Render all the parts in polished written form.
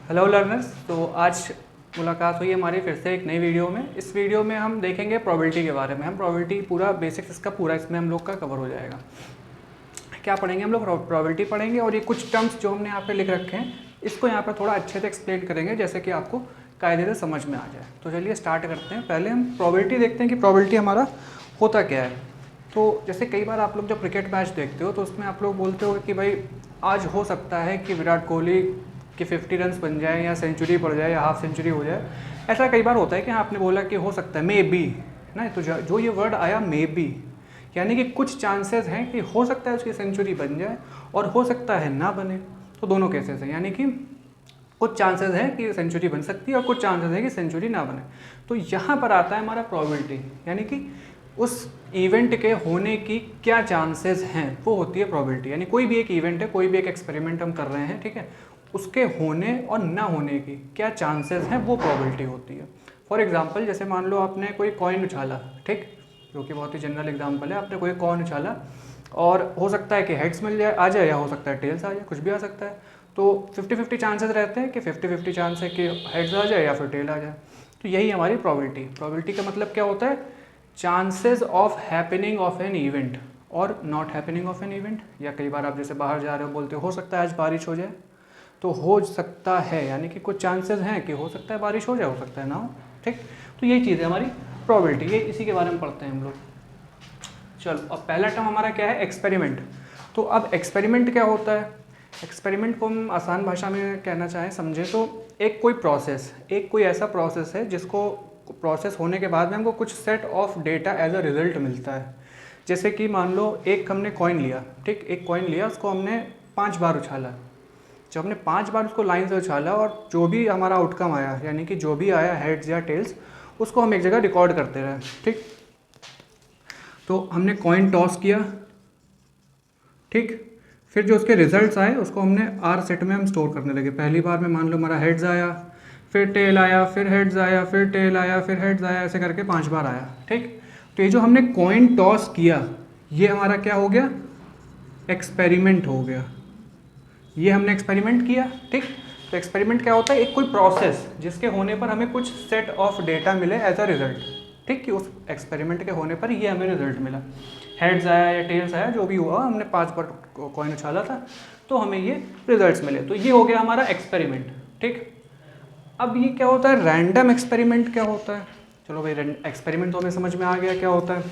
Hello learners. तो आज मुलाकात हुई हमारी फिर से एक नई वीडियो में। इस वीडियो में हम देखेंगे प्रोबेबिलिटी के बारे में। हम प्रोबेबिलिटी पूरा बेसिक्स इसका पूरा इसमें हम लोग का कवर हो जाएगा। क्या पढ़ेंगे हम लोग? प्रोबेबिलिटी पढ़ेंगे और ये कुछ टर्म्स जो हमने यहाँ पे लिख रखे हैं इसको यहाँ पर थोड़ा अच्छे से एक्सप्लेन करेंगे जैसे कि आपको कायदे से समझ में आ जाए। तो चलिए स्टार्ट करते हैं। पहले हम प्रोबेबिलिटी देखते हैं कि प्रोबेबिलिटी हमारा होता क्या है। तो जैसे कई बार आप लोग जब क्रिकेट मैच देखते हो तो उसमें आप लोग बोलते हो कि भाई आज हो सकता है कि विराट कोहली कि 50 रन्स बन जाए या सेंचुरी पड़ जाए या हाफ सेंचुरी हो जाए। ऐसा कई बार होता है कि आपने बोला कि हो सकता है, मे बी ना। तो जो ये वर्ड आया मे बी, यानी कि कुछ चांसेस हैं कि हो सकता है उसकी सेंचुरी बन जाए और हो सकता है ना बने। तो दोनों केसेस हैं, यानी कि कुछ चांसेस हैं कि सेंचुरी बन सकती है और कुछ चांसेस हैं कि सेंचुरी ना बने। तो यहाँ पर आता है हमारा प्रोबेबिलिटी, यानी कि उस इवेंट के होने की क्या चांसेस हैं, वो होती है प्रोबेबिलिटी। यानी कोई भी एक इवेंट है, कोई भी एक एक्सपेरिमेंट हम कर रहे हैं, ठीक है, उसके होने और ना होने की क्या चांसेस हैं, वो प्रोबेबिलिटी होती है। फॉर एग्जांपल जैसे मान लो आपने कोई कॉइन उछाला, ठीक, जो कि बहुत ही जनरल एग्जांपल है। आपने कोई कॉइन उछाला और हो सकता है कि हेड्स मिल जाए आ जाए या हो सकता है टेल्स आ जाए, कुछ भी आ सकता है। तो 50-50 चांसेस रहते हैं कि 50-50 चांस है कि हेड्स आ जाए या फिर टेल आ जाए। तो यही हमारी प्रोबेबिलिटी। प्रोबेबिलिटी का मतलब क्या होता है? Chances of happening of an event और not happening of an event. या कई बार आप जैसे बाहर जा रहे हो बोलते हो सकता है आज बारिश हो जाए, तो हो सकता है यानी कि कुछ चांसेस हैं कि हो सकता है बारिश हो जाए, हो सकता है ना हो, ठीक। तो यही चीज़ है हमारी प्रोबेबिलिटी, ये इसी के बारे में पढ़ते हैं हम लोग। चलो अब पहला टर्म हमारा क्या है? एक्सपेरिमेंट। तो अब एक्सपेरिमेंट क्या होता है? एक्सपेरिमेंट को हम आसान भाषा में कहना चाहें, समझें तो एक कोई प्रोसेस, एक कोई ऐसा प्रोसेस है जिसको प्रोसेस होने के बाद में हमको कुछ set of data as a result मिलता है। जैसे कि मान लो एक हमने कॉइन लिया, ठीक, एक कॉइन लिया, उसको हमने 5 बार उछाला। जब हमने 5 बार उसको लाइन से उछाला और जो भी हमारा आउटकम आया, यानी कि जो भी आया हेड्स या टेल्स, उसको हम एक जगह रिकॉर्ड करते रहे, ठीक। तो हमने कॉइन टॉस किया, ठीक, फिर जो उसके रिजल्ट्स आए उसको हमने आर सेट में हम स्टोर करने लगे। पहली बार में मान लो हमारा हेड्स आया, फिर टेल आया, फिर हेड्स आया, फिर टेल आया, फिर हेड्स आया, ऐसे करके 5 बार आया, ठीक। तो ये जो हमने कॉइन टॉस किया ये हमारा क्या हो गया? एक्सपेरिमेंट हो गया। ये हमने एक्सपेरिमेंट किया, ठीक। तो एक्सपेरिमेंट क्या होता है? एक कोई प्रोसेस जिसके होने पर हमें कुछ सेट ऑफ डेटा मिले एज अ रिजल्ट, ठीक, कि उस एक्सपेरिमेंट के होने पर ये हमें रिजल्ट मिला। हेड्स आया या टेल्स आया, जो भी हुआ, हमने 5 बार कॉइन उछाला था तो हमें ये रिजल्ट्स मिले। तो ये हो गया हमारा एक्सपेरिमेंट, ठीक। अब ये क्या होता है? रैंडम एक्सपेरिमेंट क्या होता है? चलो भाई, एक्सपेरिमेंट तो हमें समझ में आ गया क्या होता है।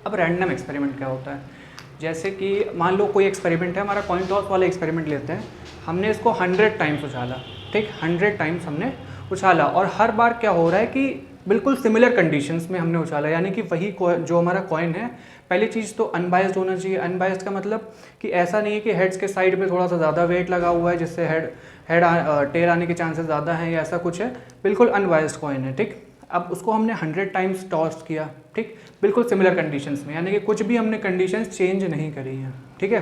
अब रैंडम एक्सपेरिमेंट क्या होता है? जैसे कि मान लो कोई एक्सपेरिमेंट है, हमारा कॉइन टॉस वाला एक्सपेरिमेंट लेते हैं। हमने इसको 100 टाइम्स उछाला, ठीक, 100 टाइम्स हमने उछाला और हर बार क्या हो रहा है कि बिल्कुल सिमिलर कंडीशंस में हमने उछाला, यानी कि वही जो हमारा कॉइन है। पहली चीज़ तो अनबायस्ड होना चाहिए। अनबायस्ड का मतलब कि ऐसा नहीं है कि हेड्स के साइड पे थोड़ा सा ज़्यादा वेट लगा हुआ है जिससे टेल आने के चांसेस ज़्यादा हैं या ऐसा कुछ है। बिल्कुल अनबायस्ड कॉइन है, ठीक। अब उसको हमने 100 टाइम्स टॉस किया, ठीक, बिल्कुल सिमिलर कंडीशंस में, यानी कि कुछ भी हमने कंडीशंस चेंज नहीं करी हैं, ठीक है।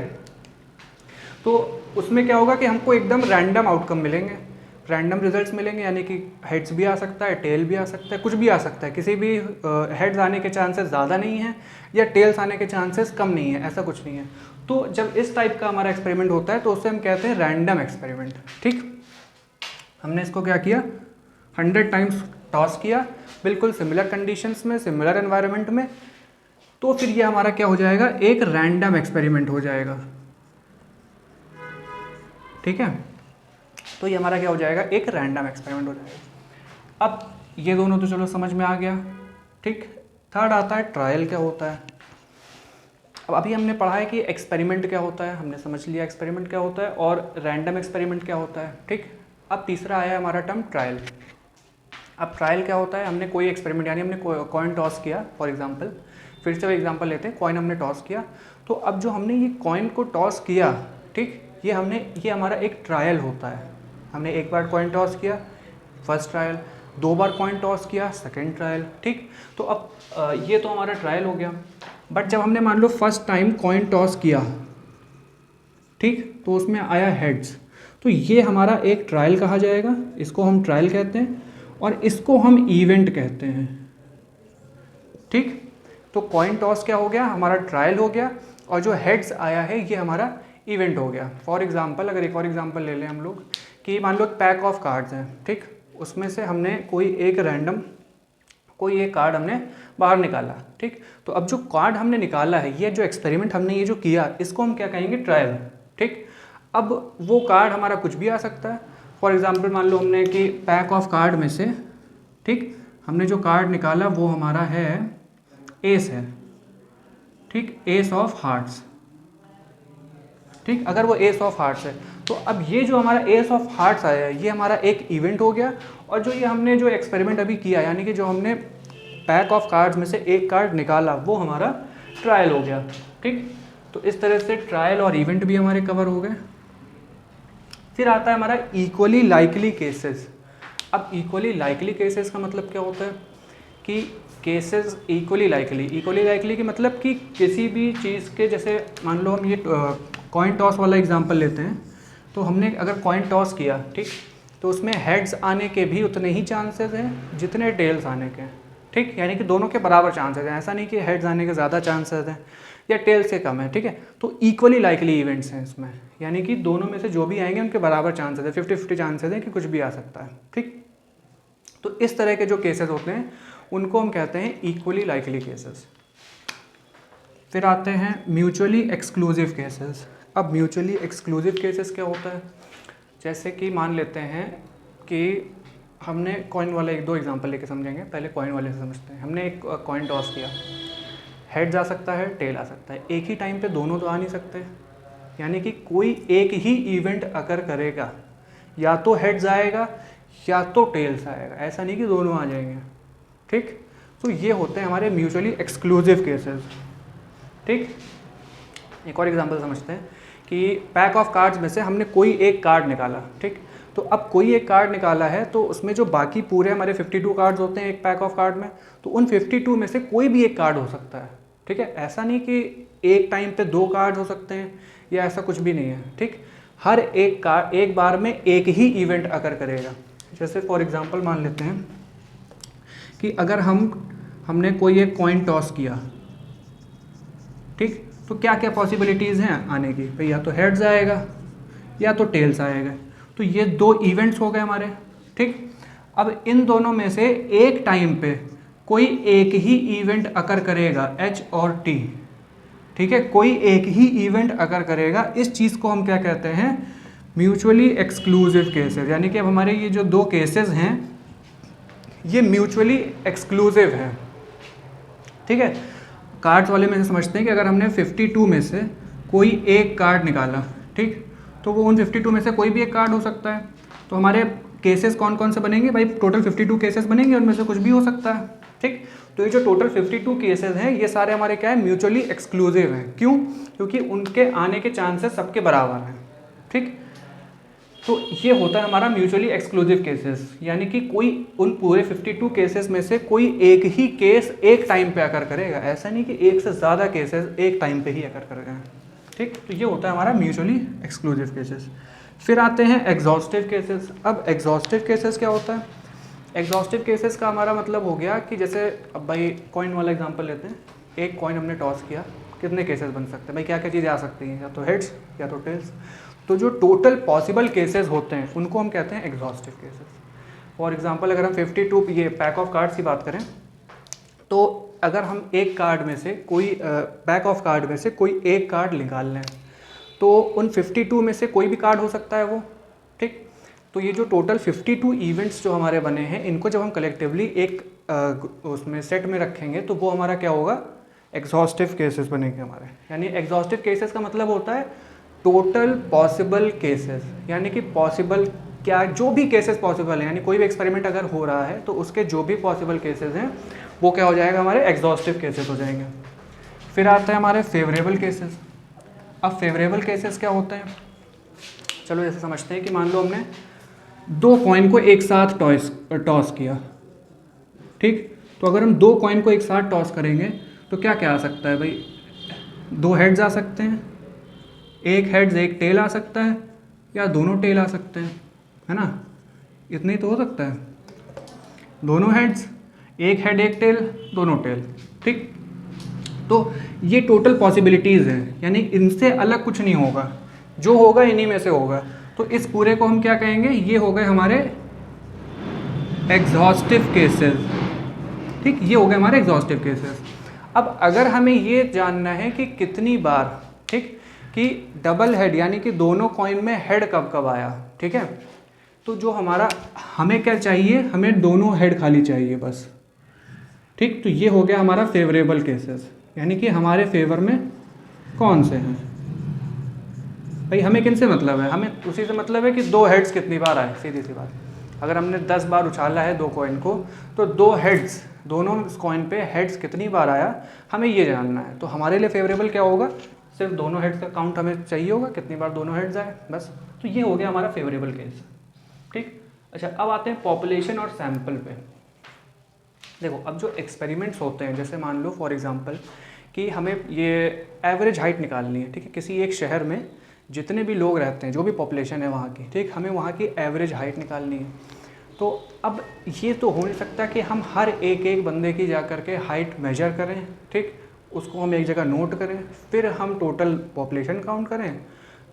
तो उसमें क्या होगा कि हमको एकदम रैंडम आउटकम मिलेंगे, रैंडम रिजल्ट्स मिलेंगे, यानी कि हेड्स भी आ सकता है, टेल भी आ सकता है, कुछ भी आ सकता है। किसी भी हेड्स आने के चांसेस ज़्यादा नहीं हैं या टेल्स आने के चांसेस कम नहीं है, ऐसा कुछ नहीं है। तो जब इस टाइप का हमारा एक्सपेरिमेंट होता है तो उससे हम कहते हैं रैंडम एक्सपेरिमेंट, ठीक। हमने इसको क्या किया? 100 टाइम्स टॉस किया, बिल्कुल सिमिलर कंडीशंस में, सिमिलर एनवायरनमेंट में। तो फिर ये हमारा क्या हो जाएगा? एक रैंडम एक्सपेरिमेंट हो जाएगा, ठीक है। तो ये हमारा क्या हो जाएगा? एक रैंडम एक्सपेरिमेंट हो जाएगा। अब ये दोनों तो चलो समझ में आ गया, ठीक। थर्ड आता है ट्रायल क्या होता है। अब अभी हमने पढ़ा है कि एक्सपेरिमेंट क्या होता है, हमने समझ लिया एक्सपेरिमेंट क्या होता है और रैंडम एक्सपेरिमेंट क्या होता है, ठीक। अब तीसरा आया हमारा टर्म ट्रायल। अब ट्रायल क्या होता है? हमने कोई एक्सपेरिमेंट, यानी हमने कॉइन टॉस किया, फॉर एग्जांपल, फिर से एग्जांपल लेते हैं, कॉइन हमने टॉस किया। तो अब जो हमने ये कॉइन को टॉस किया, ठीक, ये हमारा एक ट्रायल होता है। हमने एक बार कॉइन टॉस किया, फर्स्ट ट्रायल, 2 बार कॉइन टॉस किया, सेकेंड ट्रायल, ठीक। तो अब ये तो हमारा ट्रायल हो गया। बट जब हमने मान लो फर्स्ट टाइम कॉइन टॉस किया, ठीक, तो उसमें आया हेड्स, तो ये हमारा एक ट्रायल कहा जाएगा, इसको हम ट्रायल कहते हैं और इसको हम इवेंट कहते हैं, ठीक। तो कॉइन टॉस क्या हो गया? हमारा ट्रायल हो गया और जो हेड्स आया है ये हमारा इवेंट हो गया। फॉर एग्जांपल, अगर एक और एग्जांपल ले लें हम लोग कि मान लो एक पैक ऑफ कार्ड्स हैं, ठीक, उसमें से हमने कोई एक कार्ड हमने बाहर निकाला, ठीक। तो अब जो कार्ड हमने निकाला है, ये जो एक्सपेरिमेंट हमने ये जो किया, इसको हम क्या कहेंगे, ट्रायल, ठीक। अब वो कार्ड हमारा कुछ भी आ सकता है। फॉर एग्जांपल मान लो हमने कि पैक ऑफ कार्ड में से, ठीक, हमने जो कार्ड निकाला वो हमारा है एस है, ठीक, एस ऑफ हार्ट्स, ठीक। अगर वो एस ऑफ हार्ट्स है तो अब ये जो हमारा एस ऑफ हार्ट्स आया है ये हमारा एक इवेंट हो गया, और जो ये हमने जो एक्सपेरिमेंट अभी किया, यानी कि जो हमने पैक ऑफ कार्ड्स में से एक कार्ड निकाला, वो हमारा ट्रायल हो गया, ठीक। तो इस तरह से ट्रायल और इवेंट भी हमारे कवर हो गए। फिर आता है हमारा इक्वली लाइकली केसेस। अब इक्वली लाइकली केसेस का मतलब क्या होता है कि केसेस इक्वली लाइकली की मतलब कि किसी भी चीज़ के, जैसे मान लो हम ये कॉइन टॉस वाला एग्जांपल लेते हैं, तो हमने अगर कॉइन टॉस किया, ठीक, तो उसमें हेड्स आने के भी उतने ही चांसेस हैं जितने टेल्स आने के, ठीक। यानी कि दोनों के बराबर चांसेस हैं, ऐसा नहीं कि हेड्स आने के ज़्यादा चांसेस हैं या टेल्स से कम है, ठीक है। तो इक्वली लाइकली इवेंट्स हैं इसमें, यानी कि दोनों में से जो भी आएंगे उनके बराबर चांसेस है, 50-50 चांसेस हैं कि कुछ भी आ सकता है, ठीक। तो इस तरह के जो केसेस होते हैं उनको हम कहते हैं इक्वली लाइकली केसेस। फिर आते हैं म्यूचुअली एक्सक्लूसिव केसेस। अब म्यूचुअली एक्सक्लूसिव केसेस क्या होता है, जैसे कि मान लेते हैं कि हमने कॉइन वाला एक दो एग्जांपल लेके समझेंगे, पहले कॉइन वाले से समझते हैं। हमने एक कॉइन टॉस किया, हेड्स आ सकता है, टेल आ सकता है, एक ही टाइम पे दोनों तो आ नहीं सकते, यानी कि कोई एक ही इवेंट अकर करेगा, या तो हेड्स आएगा या तो टेल्स आएगा, ऐसा नहीं कि दोनों आ जाएंगे, ठीक। तो ये होते हैं हमारे म्यूचुअली एक्सक्लूसिव केसेस, ठीक। एक और एग्जांपल समझते हैं कि पैक ऑफ कार्ड्स में से हमने कोई एक कार्ड निकाला, ठीक। तो अब कोई एक कार्ड निकाला है तो उसमें जो बाकी पूरे हमारे 52 कार्ड्स होते हैं एक पैक ऑफ कार्ड में, तो उन 52 में से कोई भी एक कार्ड हो सकता है, ठीक है। ऐसा नहीं कि एक टाइम पे दो कार्ड हो सकते हैं या ऐसा कुछ भी नहीं है, ठीक। हर एक कार्ड एक बार में एक ही इवेंट अकर करेगा। जैसे फॉर एग्जांपल मान लेते हैं कि अगर हमने कोई एक कॉइन टॉस किया, ठीक, तो क्या क्या पॉसिबिलिटीज़ हैं आने की, भाई या तो हेड्स आएगा या तो टेल्स आएगा। तो ये दो इवेंट्स हो गए हमारे, ठीक। अब इन दोनों में से एक टाइम पे कोई एक ही इवेंट अकर करेगा, एच और टी, ठीक है, कोई एक ही इवेंट अकर करेगा। इस चीज़ को हम क्या कहते हैं, म्यूचुअली एक्सक्लूसिव केसेस। यानी कि अब हमारे ये जो दो केसेस हैं ये म्यूचुअली एक्सक्लूसिव हैं, ठीक है। कार्ड्स वाले में से समझते हैं कि अगर हमने 52 में से कोई एक कार्ड निकाला, ठीक, तो वो उन 52 में से कोई भी एक कार्ड हो सकता है। तो हमारे केसेस कौन कौन से बनेंगे, भाई टोटल 52 केसेस बनेंगे, उनमें से कुछ भी हो सकता है, ठीक। तो ये जो टोटल 52 केसेस हैं ये सारे हमारे क्या है, म्यूचुअली एक्सक्लूसिव हैं। क्यों, क्योंकि उनके आने के चांसेस सबके बराबर हैं, ठीक। तो ये होता है हमारा म्यूचुअली एक्सक्लूसिव केसेस, यानी कि कोई उन पूरे 52 केसेस में से कोई एक ही केस एक टाइम पे अकर करेगा, ऐसा नहीं कि एक से ज़्यादा केसेस एक टाइम पे ही अकर करेगा, ठीक। तो ये होता है हमारा म्यूचुअली एक्सक्लूसिव केसेस। फिर आते हैं एग्जॉस्टिव केसेस। अब एग्जॉस्टिव केसेस क्या होता है, एग्जॉस्टिव केसेस का हमारा मतलब हो गया कि जैसे अब भाई कॉइन वाला एग्जांपल लेते हैं, एक कॉइन हमने टॉस किया, कितने केसेस बन सकते हैं, भाई क्या क्या चीज़ें आ सकती हैं, या तो हेड्स या तो टेल्स। तो जो टोटल पॉसिबल केसेस होते हैं उनको हम कहते हैं एग्जॉस्टिव केसेस। फॉर एग्जांपल अगर हम 52 ये पैक ऑफ कार्ड्स की बात करें, तो अगर हम एक कार्ड में से कोई पैक ऑफ कार्ड में से कोई एक कार्ड निकाल लें, तो उन 52 में से कोई भी कार्ड हो सकता है वो, ठीक। तो ये जो टोटल 52 इवेंट्स जो हमारे बने हैं, इनको जब हम कलेक्टिवली एक उसमें सेट में रखेंगे तो वो हमारा क्या होगा, एग्जॉस्टिव केसेस बनेंगे हमारे। यानी एग्जॉस्टिव केसेस का मतलब होता है टोटल पॉसिबल केसेस, यानी कि पॉसिबल क्या, जो भी केसेस पॉसिबल हैं, यानी कोई भी एक्सपेरिमेंट अगर हो रहा है तो उसके जो भी पॉसिबल केसेस हैं वो क्या हो जाएगा, हमारे एग्जॉस्टिव केसेस हो जाएंगे। फिर आते हैं हमारे फेवरेबल केसेस। अब फेवरेबल केसेस क्या होते हैं, चलो जैसे समझते हैं कि मान लो हमने दो कॉइन को एक साथ टॉस किया, ठीक। तो अगर हम दो कॉइन को एक साथ टॉस करेंगे तो क्या क्या आ सकता है, भाई दो हेड्स आ सकते हैं, एक हेड्स एक टेल आ सकता है, या दोनों टेल आ सकते हैं, है ना, इतने ही तो हो सकता है, दोनों हेड्स, एक हेड एक टेल, दोनों टेल, ठीक। तो ये टोटल पॉसिबिलिटीज़ हैं, यानी इनसे अलग कुछ नहीं होगा, जो होगा इन्हीं में से होगा। तो इस पूरे को हम क्या कहेंगे, ये हो गए हमारे एग्जॉस्टिव केसेस। ठीक, ये हो गए हमारे एग्जॉस्टिव केसेस। अब अगर हमें ये जानना है कि कितनी बार, ठीक, कि डबल हेड यानी कि दोनों कॉइन में हेड कब कब आया, ठीक है, तो जो हमारा हमें क्या चाहिए, हमें दोनों हेड खाली चाहिए बस। ठीक, तो ये हो गया हमारा फेवरेबल केसेस, यानी कि हमारे फेवर में कौन से हैं भाई। हमें किन से मतलब है, हमें उसी से मतलब है कि दो हेड्स कितनी बार आए, सीधी सी बात। अगर हमने 10 बार उछाला है दो कॉइन को, तो दो हेड्स, दोनों कॉइन पे हेड्स कितनी बार आया, हमें ये जानना है। तो हमारे लिए फेवरेबल क्या होगा, सिर्फ दोनों हेड्स का काउंट हमें चाहिए होगा, कितनी बार दोनों हेड्स आए बस। तो ये हो गया हमारा फेवरेबल केस। ठीक, अच्छा अब आते हैं पॉपुलेशन और सैंपल पे। देखो अब जो एक्सपेरिमेंट्स होते हैं, जैसे मान लो फॉर एग्जांपल कि हमें ये एवरेज हाइट निकालनी है, ठीक है, किसी एक शहर में जितने भी लोग रहते हैं, जो भी पॉपुलेशन है वहाँ की, ठीक, हमें वहाँ की एवरेज हाइट निकालनी है। तो अब ये तो हो नहीं सकता कि हम हर एक एक बंदे की जा कर के हाइट मेजर करें, ठीक, उसको हम एक जगह नोट करें, फिर हम टोटल पॉपुलेशन काउंट करें,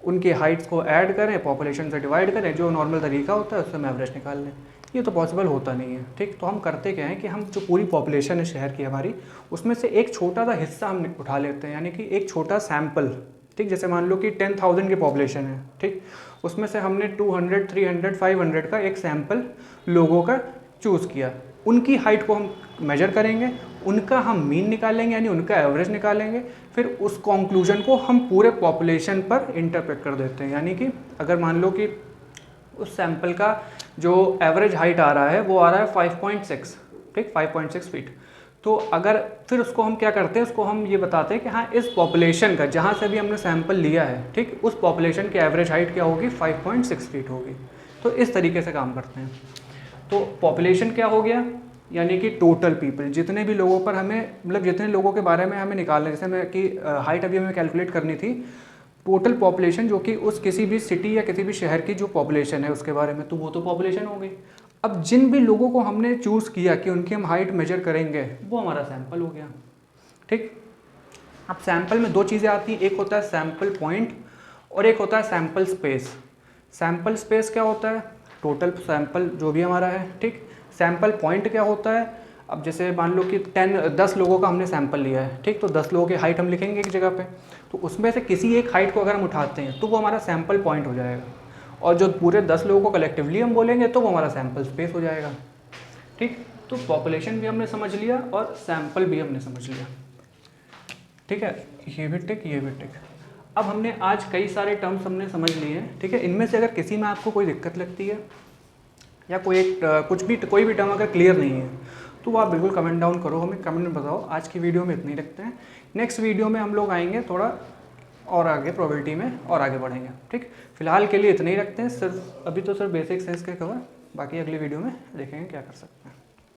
उनकी हाइट्स को ऐड करें, पॉपुलेशन से डिवाइड करें, जो नॉर्मल तरीका होता है उससे हम एवरेज निकाल लें। ये तो पॉसिबल होता नहीं है। ठीक, तो हम करते क्या है कि हम जो पूरी पॉपुलेशन है शहर की हमारी, उसमें से एक छोटा सा हिस्सा हम उठा लेते हैं, यानी कि एक छोटा सैम्पल। ठीक, जैसे मान लो कि 10,000 की पॉपुलेशन है, ठीक, उसमें से हमने 200, 300, 500 का एक सैम्पल लोगों का चूज़ किया, उनकी हाइट को हम मेजर करेंगे, उनका हम मीन निकालेंगे यानी उनका एवरेज निकालेंगे, फिर उस कंक्लूजन को हम पूरे पॉपुलेशन पर इंटरप्रेट कर देते हैं। यानी कि अगर मान लो कि उस सैंपल का जो एवरेज हाइट आ रहा है वो आ रहा है 5.6, ठीक, 5.6 फीट, तो अगर फिर उसको हम क्या करते हैं, उसको हम ये बताते हैं कि हाँ इस पॉपुलेशन का, जहाँ से भी हमने सैंपल लिया है, ठीक, उस पॉपुलेशन की एवरेज हाइट क्या होगी, 5.6 फीट होगी। तो इस तरीके से काम करते हैं। तो पॉपुलेशन क्या हो गया, यानी कि टोटल पीपल, जितने भी लोगों पर हमें, मतलब जितने लोगों के बारे में हमें निकालना है, जैसे मैं कि हाइट अभी हमें कैलकुलेट करनी थी, टोटल पॉपुलेशन जो कि उस किसी भी सिटी या किसी भी शहर की जो पॉपुलेशन है उसके बारे में, तो वो तो पॉपुलेशन हो गई। अब जिन भी लोगों को हमने चूज़ किया कि उनकी हम हाइट मेजर करेंगे, वो हमारा सैंपल हो गया। ठीक, अब सैंपल में दो चीज़ें आती हैं, एक होता है सैंपल पॉइंट और एक होता है सैंपल स्पेस। सैंपल स्पेस क्या होता है, टोटल सैंपल जो भी हमारा है, ठीक। सैंपल पॉइंट क्या होता है, अब जैसे मान लो कि 10 लोगों का हमने सैंपल लिया है, ठीक, तो 10 लोगों की हाइट हम लिखेंगे एक जगह पे, तो उसमें से किसी एक हाइट को अगर हम उठाते हैं तो वो हमारा सैंपल पॉइंट हो जाएगा, और जो पूरे 10 लोगों को कलेक्टिवली हम बोलेंगे तो वो हमारा सैंपल स्पेस हो जाएगा। ठीक, तो पॉपुलेशन भी हमने समझ लिया और सैंपल भी हमने समझ लिया। ठीक है, ये भी टिक, ये भी टिक। अब हमने आज कई सारे टर्म्स हमने समझ लिए हैं, ठीक है। इनमें से अगर किसी में आपको कोई दिक्कत लगती है या कोई कोई भी टर्म अगर क्लियर नहीं है तो वो आप बिल्कुल कमेंट डाउन करो, हमें कमेंट में बताओ। आज की वीडियो में इतना ही रखते हैं, नेक्स्ट वीडियो में हम लोग आएंगे थोड़ा और आगे प्रोबेबिलिटी में और आगे बढ़ेंगे। ठीक, फिलहाल के लिए इतना ही रखते हैं, सिर्फ अभी तो सिर्फ बेसिक साइंस के कवर, बाकी अगली वीडियो में देखेंगे क्या कर सकते हैं।